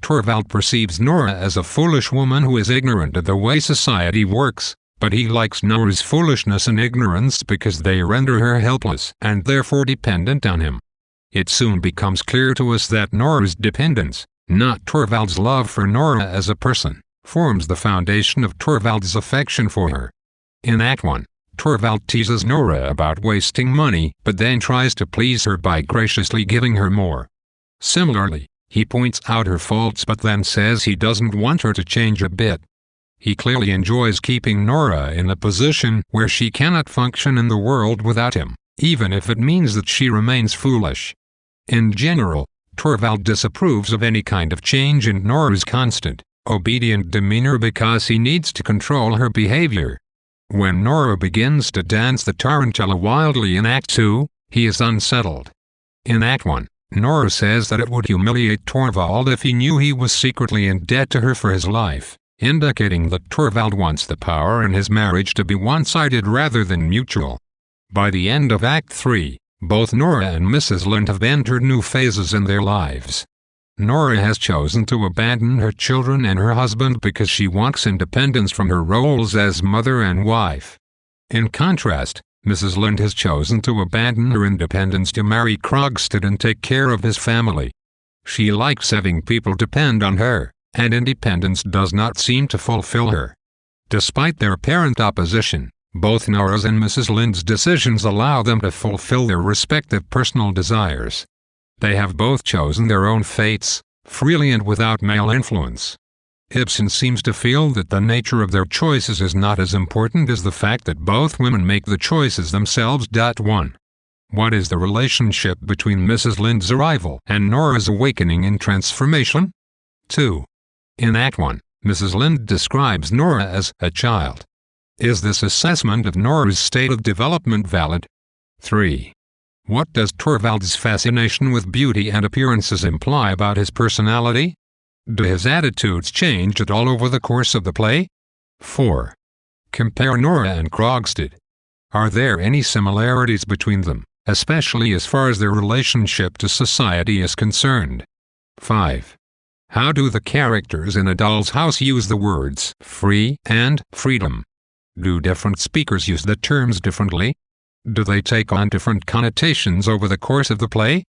Torvald perceives Nora as a foolish woman who is ignorant of the way society works, but he likes Nora's foolishness and ignorance because they render her helpless and therefore dependent on him. It soon becomes clear to us that Nora's dependence, not Torvald's love for Nora as a person, forms the foundation of Torvald's affection for her. In Act 1, Torvald teases Nora about wasting money but then tries to please her by graciously giving her more. Similarly, he points out her faults but then says he doesn't want her to change a bit. He clearly enjoys keeping Nora in a position where she cannot function in the world without him, even if it means that she remains foolish. In general, Torvald disapproves of any kind of change in Nora's constant, obedient demeanor because he needs to control her behavior. When Nora begins to dance the tarantella wildly in Act 2, he is unsettled. In Act 1, Nora says that it would humiliate Torvald if he knew he was secretly in debt to her for his life, indicating that Torvald wants the power in his marriage to be one-sided rather than mutual. By the end of Act 3, both Nora and Mrs. Linde have entered new phases in their lives. Nora has chosen to abandon her children and her husband because she wants independence from her roles as mother and wife. In contrast, Mrs. Linde has chosen to abandon her independence to marry Krogstad and take care of his family. She likes having people depend on her, and independence does not seem to fulfill her. Despite their apparent opposition, both Nora's and Mrs. Linde's decisions allow them to fulfill their respective personal desires. They have both chosen their own fates, freely and without male influence. Ibsen seems to feel that the nature of their choices is not as important as the fact that both women make the choices themselves. 1. What is the relationship between Mrs. Linde's arrival and Nora's awakening and transformation? 2. In Act 1, Mrs. Linde describes Nora as a child. Is this assessment of Nora's state of development valid? 3. What does Torvald's fascination with beauty and appearances imply about his personality? Do his attitudes change at all over the course of the play? 4. Compare Nora and Krogstad. Are there any similarities between them, especially as far as their relationship to society is concerned? 5. How do the characters in A Doll's House use the words free and freedom? Do different speakers use the terms differently? Do they take on different connotations over the course of the play?